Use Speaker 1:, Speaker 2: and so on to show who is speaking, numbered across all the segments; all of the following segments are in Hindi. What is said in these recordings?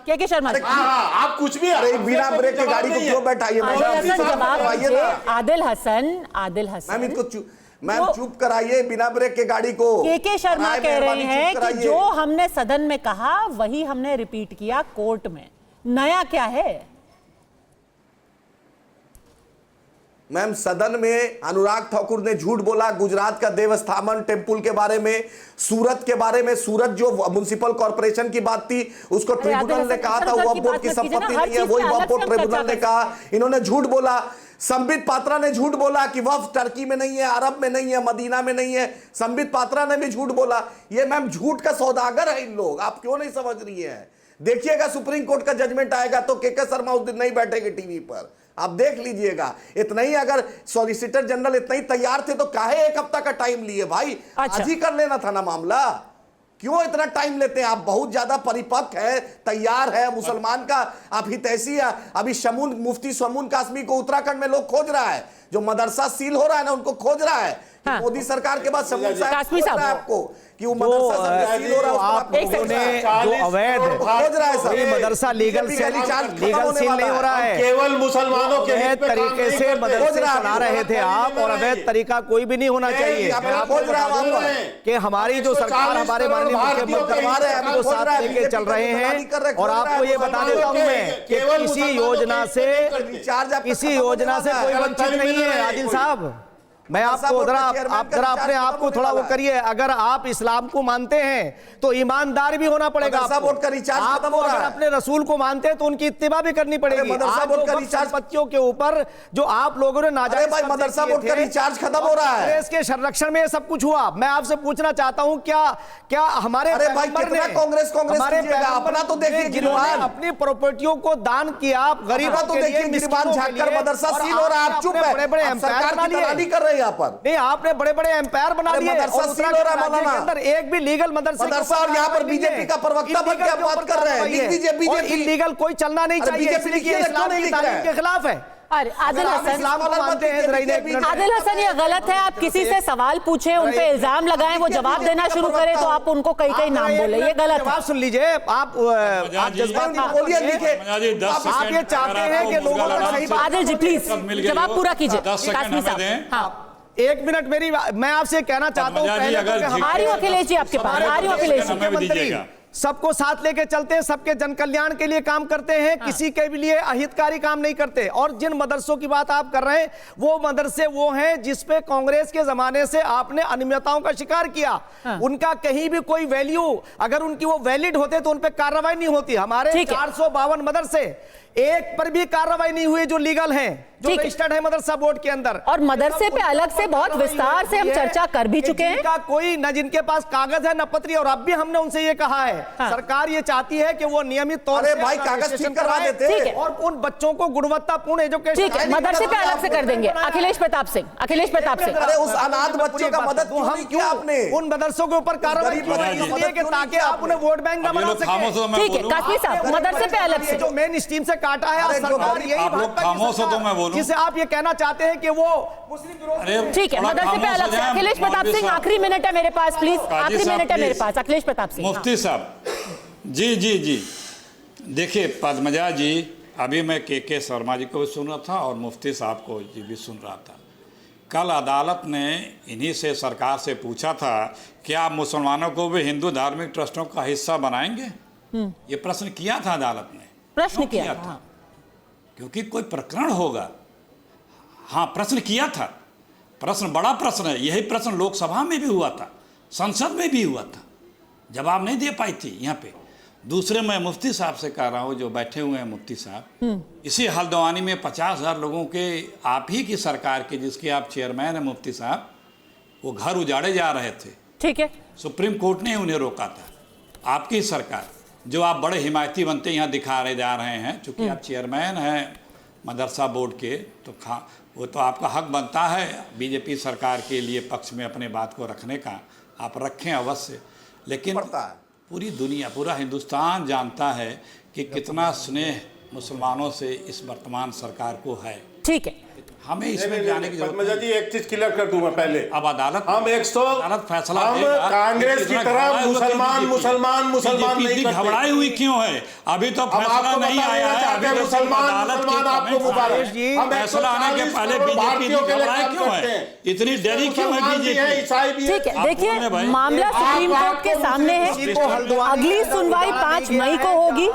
Speaker 1: के शर्मा जी,
Speaker 2: आप कुछ भी,
Speaker 3: अरे बिना ब्रेक के गाड़ी को क्यों बैठाइए?
Speaker 1: आदिल हसन
Speaker 3: मैम इनको मैम चुप कराइए, बिना ब्रेक के गाड़ी को।
Speaker 1: के शर्मा कह रहे हैं कि जो हमने सदन में कहा वही हमने रिपीट किया कोर्ट में, नया क्या है?
Speaker 3: मैम सदन में अनुराग ठाकुर ने झूठ बोला गुजरात का देवस्थानम टेम्पल के बारे में, सूरत के बारे में। सूरत जो म्युनिसिपल कॉर्पोरेशन की बात थी उसको ट्रिब्यूनल ने कहा था वक्फ बोर्ड की संपत्ति नहीं है, वही वक्फ बोर्ड ट्रिब्यूनल ने कहा। इन्होंने झूठ बोला। संबित पात्रा ने झूठ बोला कि वक्फ टर्की में नहीं है, अरब में नहीं है, मदीना में नहीं है। संबित पात्रा ने भी झूठ बोला। ये मैम झूठ का सौदागर है इन लोग, आप क्यों नहीं समझ रही है? देखिएगा सुप्रीम कोर्ट का जजमेंट आएगा तो के शर्मा उस दिन नहीं बैठेंगे टीवी पर, आप देख लीजिएगा। इतना ही अगर सॉलिसिटर जनरल इतना ही तैयार थे तो काहे एक हफ्ता का टाइम लिए भाई? आज ही कर लेना था ना मामला, क्यों इतना टाइम लेते हैं? आप बहुत ज्यादा परिपक्व है, तैयार है, मुसलमान का आप ही तैसी है। अभी शमून मुफ्ती शमून कासमी को उत्तराखंड में लोग खोज रहा है, जो मदरसा सील हो रहा है ना उनको खोज रहा है। हाँ। मोदी सरकार के बाद शमून साहब आपको कि वो मदरसा सील हो रहा है,
Speaker 4: आप लोगों ने जो अवैध
Speaker 3: खोज रहा है सब,
Speaker 4: ये मदरसा लीगल सील नहीं हो रहा है,
Speaker 2: केवल मुसलमानों के
Speaker 4: अवैध तरीके से मदरसे चला रहे थे आप, और अवैध तरीका कोई भी नहीं होना चाहिए। कि हमारी जो सरकार, हमारे माननीय मुख्यमंत्री को साथ लेके चल रहे हैं। और आपको ये बता देता हूं मैं कि किसी योजना से कोई वंचित नहीं है। आदिल साहब, मैं आपको जरा अपने आप को थोड़ा वो करिए। अगर आप इस्लाम को मानते हैं तो ईमानदार भी होना पड़ेगा। आप अगर अपने रसूल को मानते हैं तो उनकी इत्तिबा भी करनी पड़ेगी। संपत्तियों के ऊपर जो आप लोगों ने नाजायज
Speaker 3: मदरसा बोर्ड का रिचार्ज खत्म हो रहा है,
Speaker 4: इसके संरक्षण में ये सब कुछ हुआ। मैं आपसे पूछना चाहता हूं क्या हमारे
Speaker 3: कांग्रेस अपना तो देखिए,
Speaker 4: जिन्होंने अपनी प्रॉपर्टियों को दान किया गरीबों
Speaker 3: तो देखिए, मदरसा सील हो रहा है, आप चुप है,
Speaker 4: बड़े-बड़े एम्पायर बना लिए
Speaker 3: कर रहे हैं यहाँ पर।
Speaker 4: नहीं, आपने बड़े-बड़े एम्पायर बना लिए के अंदर एक भी लीगल मदरसा,
Speaker 3: और यहाँ पर बीजेपी का प्रवक्ता बन के बात कर रहे हैं।
Speaker 4: बीजेपी इलीगल कोई चलना नहीं चाहिए, इसलिए इस्लाम की तालीम के खिलाफ है।
Speaker 1: आदिल हसन, ये गलत है। आप किसी से सवाल पूछे, उन पे इल्जाम लगाएं, वो जवाब देना शुरू करें तो आप उनको कई नाम बोले, ये गलत है।
Speaker 4: जवाब सुन लीजिए आप जज्बात आप ये चाहते हैं कि लोगों को सही।
Speaker 1: आदिल जी प्लीज जवाब पूरा कीजिए। कासमी साहब,
Speaker 4: एक मिनट मैं आपसे कहना चाहता हूँ,
Speaker 1: आ रही हूँ अखिलेश जी आपके पास, आ रही हूँ अखिलेश जी।
Speaker 4: मुख्यमंत्री सबको साथ लेके चलते हैं, सबके जन कल्याण के लिए काम करते हैं, किसी के भी लिए अहितकारी काम नहीं करते। और जिन मदरसों की बात आप कर रहे हैं वो मदरसे वो हैं जिसपे कांग्रेस के जमाने से आपने अनियमितताओं का शिकार किया। उनका कहीं भी कोई वैल्यू, अगर उनकी वो वैलिड होते तो उन पे कार्रवाई नहीं होती। हमारे 452 मदरसे, एक पर भी कार्रवाई नहीं हुई जो लीगल हैं, जो रजिस्टर्ड है मदरसा बोर्ड के अंदर।
Speaker 1: और मदरसे पे अलग से बहुत विस्तार से हम चर्चा कर भी चुके हैं।
Speaker 4: जिनका कोई न जिनके पास कागज है न पत्री, और अब भी हमने उनसे ये कहा है, सरकार ये चाहती है कि वो नियमित तौर से
Speaker 3: भाई कागज ठीक करवा देते
Speaker 4: और उन बच्चों को गुणवत्तापूर्ण एजुकेशन
Speaker 1: मदरसे पे अलग से कर देंगे। अखिलेश प्रताप सिंह,
Speaker 3: अरे उस अनाथ बच्चों का मदद
Speaker 4: हम क्यों आपने उन मदरसों के ऊपर कार्रवाई इसलिए कि ताकि आप उन्हें वोट बैंक न बना सकें।
Speaker 1: ठीक है कासमी साहब, मदरसे पे अलग से
Speaker 4: जो मेन स्ट्रीम से काटा है, सरकार यही बात जिसे आप ये कहना चाहते हैं कि वो मुस्लिम।
Speaker 1: ठीक है, मदरसे पे अलग से। अखिलेश प्रताप सिंह, आखिरी मिनट है मेरे पास, प्लीज आखिरी मिनट है मेरे पास। अखिलेश प्रताप सिंह।
Speaker 5: मुफ्ती साहब जी देखिए पद्मजा जी, अभी मैं के शर्मा जी को भी सुन रहा था और मुफ्ती साहब को जी भी सुन रहा था। कल अदालत ने इन्हीं से सरकार से पूछा था कि आप मुसलमानों को भी हिंदू धार्मिक ट्रस्टों का हिस्सा बनाएंगे। ये प्रश्न किया था अदालत ने,
Speaker 1: प्रश्न किया था
Speaker 5: क्योंकि कोई प्रकरण होगा। हाँ प्रश्न किया था, प्रश्न बड़ा प्रश्न है। यही प्रश्न लोकसभा में भी हुआ था, संसद में भी हुआ था, जवाब नहीं दे पाई थी यहाँ पे। दूसरे मैं मुफ्ती साहब से कह रहा हूँ जो बैठे हुए हैं मुफ्ती साहब, इसी हल्द्वानी में 50,000 लोगों के आप ही की सरकार के, जिसके आप चेयरमैन हैं मुफ्ती साहब, वो घर उजाड़े जा रहे थे।
Speaker 1: ठीक है,
Speaker 5: सुप्रीम कोर्ट ने उन्हें रोका था। आपकी सरकार जो आप बड़े हिमायती बनते यहाँ दिखा रहे जा रहे हैं, चूँकि आप चेयरमैन हैं मदरसा बोर्ड के, तो वो तो आपका हक बनता है बीजेपी सरकार के लिए पक्ष में अपने बात को रखने का, आप रखें अवश्य। लेकिन पूरी दुनिया, पूरा हिंदुस्तान जानता है कि कितना स्नेह मुसलमानों से इस वर्तमान सरकार को है।
Speaker 1: ठीक है।
Speaker 5: हमें इसमें जाने की जरूरत
Speaker 2: पद्मजा जी एक चीज क्लियर कर दूं मैं पहले।
Speaker 5: अब अदालत
Speaker 2: अदालत
Speaker 5: फैसला
Speaker 2: हम
Speaker 5: देगा।
Speaker 2: कांग्रेस की तरह मुसलमान नहीं करते।
Speaker 5: घबराई हुई क्यों है? अभी तो फैसला नहीं आया है, अभी तो सिर्फ अदालत के फैसला आने के पहले बीजेपी घबराए क्यों है? इतनी देरी क्यों है बीजेपी?
Speaker 1: ठीक है, देखिए मामला सुप्रीम कोर्ट के सामने है, अगली सुनवाई 5 मई को होगी।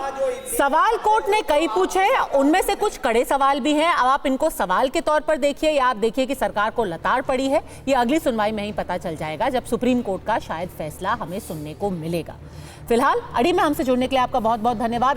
Speaker 1: सवाल कोर्ट ने कई पूछे, उनमें से कुछ कड़े सवाल भी हैं। अब आप इनको सवाल के तौर पर देखिए या आप देखिए कि सरकार को लताड़ पड़ी है, ये अगली सुनवाई में ही पता चल जाएगा जब सुप्रीम कोर्ट का शायद फैसला हमें सुनने को मिलेगा। फिलहाल अड़ी में हमसे जुड़ने के लिए आपका बहुत बहुत धन्यवाद।